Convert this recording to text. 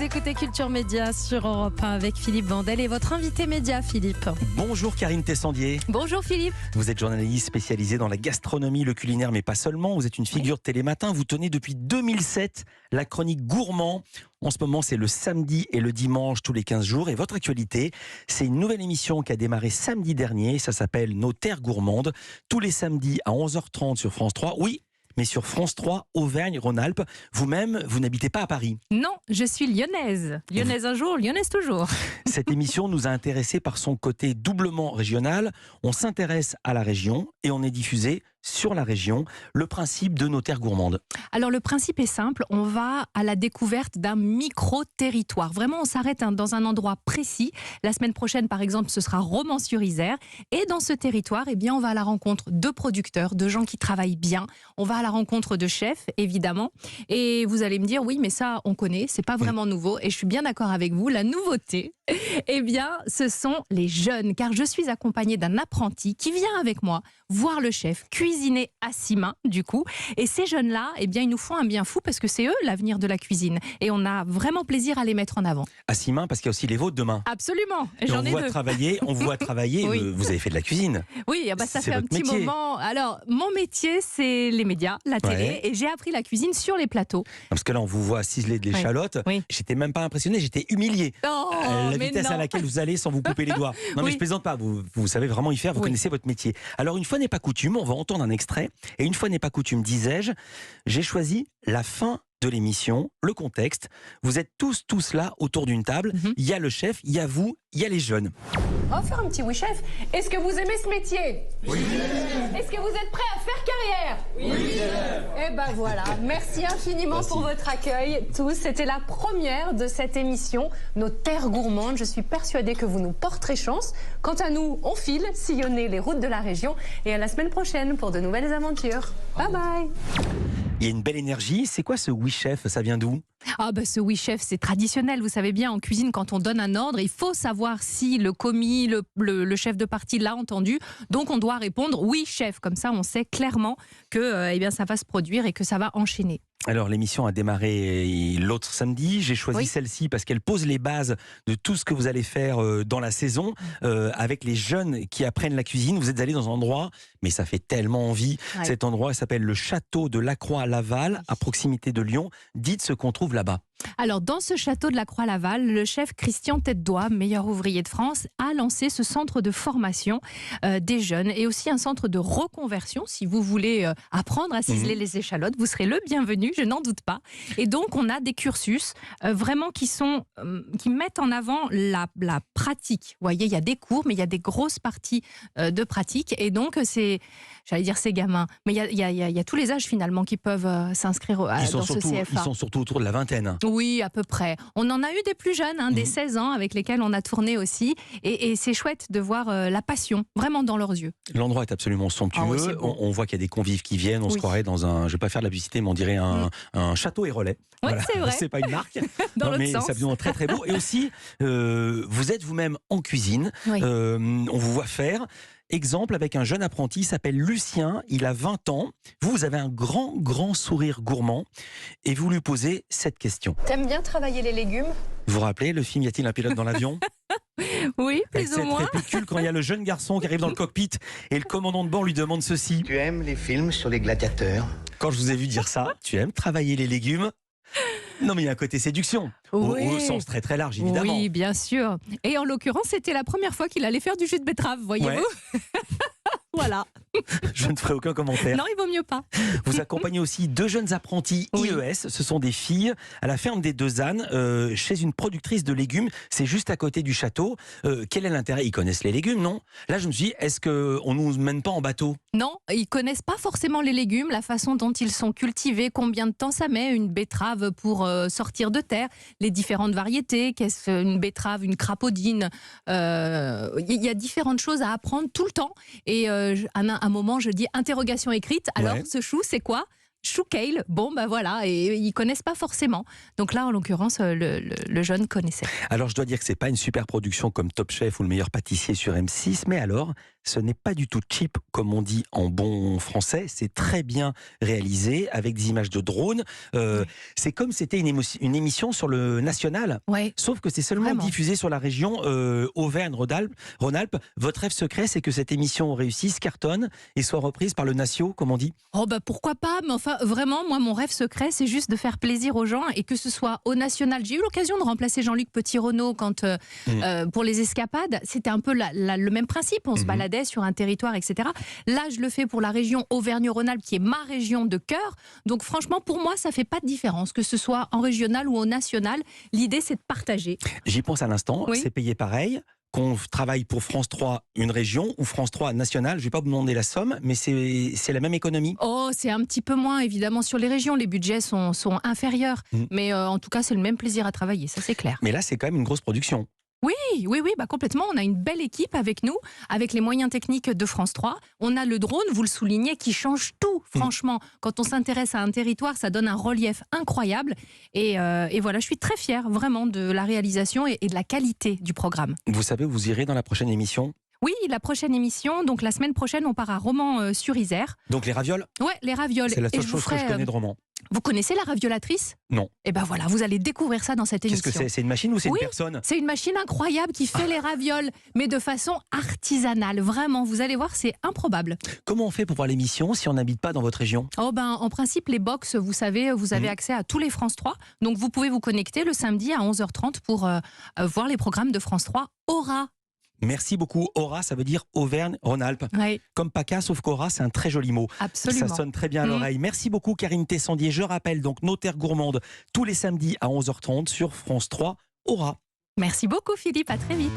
écoutez Culture Média sur Europe 1 avec Philippe Vandel et votre invité média, Philippe. Bonjour Karine Tessandier. Bonjour Philippe. Vous êtes journaliste spécialisée dans la gastronomie, le culinaire, mais pas seulement. Vous êtes une figure de Télématin. Vous tenez depuis 2007 la chronique Gourmand. En ce moment, c'est le samedi et le dimanche tous les 15 jours. Et votre actualité, c'est une nouvelle émission qui a démarré samedi dernier. Ça s'appelle Nos Terres Gourmandes. Tous les samedis à 11h30 sur France 3. Oui, mais sur France 3, Auvergne-Rhône-Alpes. Vous-même, vous n'habitez pas à Paris. Non, je suis lyonnaise. Lyonnaise un jour, lyonnaise toujours. Cette émission nous a intéressés par son côté doublement régional. On s'intéresse à la région et on est diffusé sur la région. Le principe de Nos Terres Gourmandes. Alors le principe est simple, on va à la découverte d'un micro-territoire. Vraiment, on s'arrête dans un endroit précis. La semaine prochaine, par exemple, ce sera Romans-sur-Isère. Et dans ce territoire, eh bien, on va à la rencontre de producteurs, de gens qui travaillent bien. On va à la rencontre de chefs, évidemment. Et vous allez me dire, oui, mais ça, on connaît, c'est pas vraiment nouveau. Et je suis bien d'accord avec vous, la nouveauté, eh bien, ce sont les jeunes. Car je suis accompagnée d'un apprenti qui vient avec moi voir le chef cuisiner à 6 mains, du coup. Et ces jeunes-là, eh bien, ils nous font un bien fou parce que c'est eux l'avenir de la cuisine. Et on a vraiment plaisir à les mettre en avant. À 6 mains, parce qu'il y a aussi les vôtres de mains. Absolument. Et J'en ai deux. On vous voit travailler. Oui. Vous avez fait de la cuisine. Oui, bah ça C'est fait un votre petit métier. moment. Alors, mon métier, c'est les médias, la télé. Ouais. Et j'ai appris la cuisine sur les plateaux. Parce que là, on vous voit ciseler de l'échalote. Oui. J'étais même pas impressionné, j'étais humilié. Oh, La mais vitesse non. à laquelle vous allez sans vous couper les doigts. Non, mais Oui. je plaisante pas. Vous savez vraiment y faire. Vous Oui. connaissez votre métier. Alors, une fois n'est pas coutume, on va entendre un extrait. Et une fois n'est pas coutume, disais-je, j'ai choisi la fin de l'émission, le contexte. Vous êtes tous là autour d'une table. Il y a le chef, il y a vous, il y a les jeunes. On va faire un petit oui chef. Est-ce que vous aimez ce métier? Oui. Est-ce que vous êtes prêt à faire carrière? Oui. Eh ben voilà, merci infiniment pour votre accueil tous. C'était la première de cette émission, Nos Terres Gourmandes. Je suis persuadée que vous nous porterez chance. Quant à nous, on file sillonner les routes de la région et à la semaine prochaine pour de nouvelles aventures. Bye bye. Il y a une belle énergie. C'est quoi ce oui chef? Ça vient d'où? Ah bah ce oui chef, c'est traditionnel. Vous savez bien, en cuisine, quand on donne un ordre, il faut savoir si le commis, le chef de partie l'a entendu. Donc on doit répondre oui chef. Comme ça, on sait clairement que eh bien, ça va se produire et que ça va enchaîner. Alors l'émission a démarré l'autre samedi, j'ai choisi Oui. celle-ci parce qu'elle pose les bases de tout ce que vous allez faire dans la saison avec les jeunes qui apprennent la cuisine. Vous êtes allés dans un endroit, mais ça fait tellement envie. Ouais. Cet endroit s'appelle le château de Lacroix-Laval à proximité de Lyon. Dites ce qu'on trouve là-bas. Alors, dans ce château de la Croix-Laval, le chef Christian Tête-Doigt, meilleur ouvrier de France, a lancé ce centre de formation des jeunes et aussi un centre de reconversion. Si vous voulez apprendre à ciseler les échalotes, vous serez le bienvenu, je n'en doute pas. Et donc, on a des cursus vraiment qui mettent en avant la pratique. Vous voyez, il y a des cours, mais il y a des grosses parties de pratique. Et donc, j'allais dire ces gamins, mais il y a tous les âges finalement qui peuvent s'inscrire dans ce CFA. Ils sont surtout autour de la vingtaine. Oui, à peu près. On en a eu des plus jeunes, des 16 ans, avec lesquels on a tourné aussi. Et c'est chouette de voir la passion, vraiment dans leurs yeux. L'endroit est absolument somptueux. Ah oui, c'est beau. On voit qu'il y a des convives qui viennent. On se Oui. croirait dans un, je vais pas faire de la publicité, mais on dirait un château et relais. Oui, c'est vrai. C'est pas une marque. Dans Non, l'autre mais sens. c'est absolument très très beau. Et aussi, vous êtes vous-même en cuisine. Oui. On vous voit faire. Exemple avec un jeune apprenti, il s'appelle Lucien, il a 20 ans. Vous avez un grand sourire gourmand et vous lui posez cette question. T'aimes bien travailler les légumes? Vous vous rappelez le film Y a-t-il un pilote dans l'avion? Oui, Avec plus ou cette moins. répicule quand il y a le jeune garçon qui arrive dans le cockpit et le commandant de bord lui demande ceci. Tu aimes les films sur les gladiateurs? Quand je vous ai vu dire ça, tu aimes travailler les légumes? Non mais il y a un côté séduction, Oui. au sens très très large évidemment. Oui, bien sûr. Et en l'occurrence, c'était la première fois qu'il allait faire du jus de betterave, voyez-vous. Ouais. Voilà. Je ne ferai aucun commentaire. Non, il vaut mieux pas. Vous accompagnez aussi 2 jeunes apprentis Oui. IES. Ce sont des filles à la ferme des Deux Ânes, chez une productrice de légumes. C'est juste à côté du château. Quel est l'intérêt? Ils connaissent les légumes, non? Là, je me suis dit, est-ce qu'on ne nous mène pas en bateau? Non, ils connaissent pas forcément les légumes, la façon dont ils sont cultivés, combien de temps ça met, une betterave pour sortir de terre, les différentes variétés, qu'est-ce une betterave, une crapaudine. Il y a différentes choses à apprendre tout le temps. Et à un moment, je dis interrogation écrite. Alors, Ouais. ce chou, c'est quoi? chou kale. Bon, bah voilà, et ils connaissent pas forcément. Donc là, en l'occurrence, le jeune connaissait. Alors je dois dire que c'est pas une super production comme Top Chef ou Le meilleur pâtissier sur M6, mais alors ce n'est pas du tout cheap comme on dit en bon français. C'est très bien réalisé avec des images de drone. C'est comme si c'était une émission sur le national, Ouais. sauf que c'est seulement Vraiment. diffusé sur la région Auvergne-Rhône-Alpes. Votre rêve secret, c'est que cette émission réussisse, cartonne et soit reprise par le Natio, comme on dit. Oh bah pourquoi pas, mais enfin vraiment, moi mon rêve secret c'est juste de faire plaisir aux gens et que ce soit au national. J'ai eu l'occasion de remplacer Jean-Luc Petit-Renaud quand pour les escapades, c'était un peu le même principe, on se baladait sur un territoire, etc. Là je le fais pour la région Auvergne-Rhône-Alpes qui est ma région de cœur, donc franchement pour moi ça fait pas de différence que ce soit en régional ou au national, l'idée c'est de partager. J'y pense à l'instant, Oui. c'est payé pareil. Qu'on travaille pour France 3, une région, ou France 3 nationale, je ne vais pas vous demander la somme, mais c'est la même économie. Oh, c'est un petit peu moins évidemment sur les régions, les budgets sont inférieurs, mais en tout cas c'est le même plaisir à travailler, ça c'est clair. Mais là, c'est quand même une grosse production. Oui, bah complètement. On a une belle équipe avec nous, avec les moyens techniques de France 3. On a le drone, vous le soulignez, qui change tout. Franchement, quand on s'intéresse à un territoire, ça donne un relief incroyable. Et voilà, je suis très fière vraiment de la réalisation et de la qualité du programme. Vous savez où vous irez dans la prochaine émission? Oui, la prochaine émission, donc la semaine prochaine, on part à Romans-sur-Isère. Donc les ravioles? Ouais, les ravioles. C'est la Et seule je vous chose que je ferai, connais de Romans. Vous connaissez la raviolatrice? Non. Et ben voilà, vous allez découvrir ça dans cette émission. Qu'est-ce que c'est? C'est une machine ou c'est Oui, une personne? C'est une machine incroyable qui fait les ravioles, mais de façon artisanale. Vraiment, vous allez voir, c'est improbable. Comment on fait pour voir l'émission si on n'habite pas dans votre région? Oh ben, en principe, les box, vous savez, vous avez accès à tous les France 3. Donc, vous pouvez vous connecter le samedi à 11h30 pour voir les programmes de France 3. Aura. Merci beaucoup. Aura, ça veut dire Auvergne-Rhône-Alpes. Oui, Comme PACA, sauf qu'Aura, c'est un très joli mot. absolument. Ça sonne très bien à l'oreille. Merci beaucoup, Karine Tessandier. Je rappelle donc nos terres gourmandes tous les samedis à 11h30 sur France 3. Aura. Merci beaucoup, Philippe. À très vite.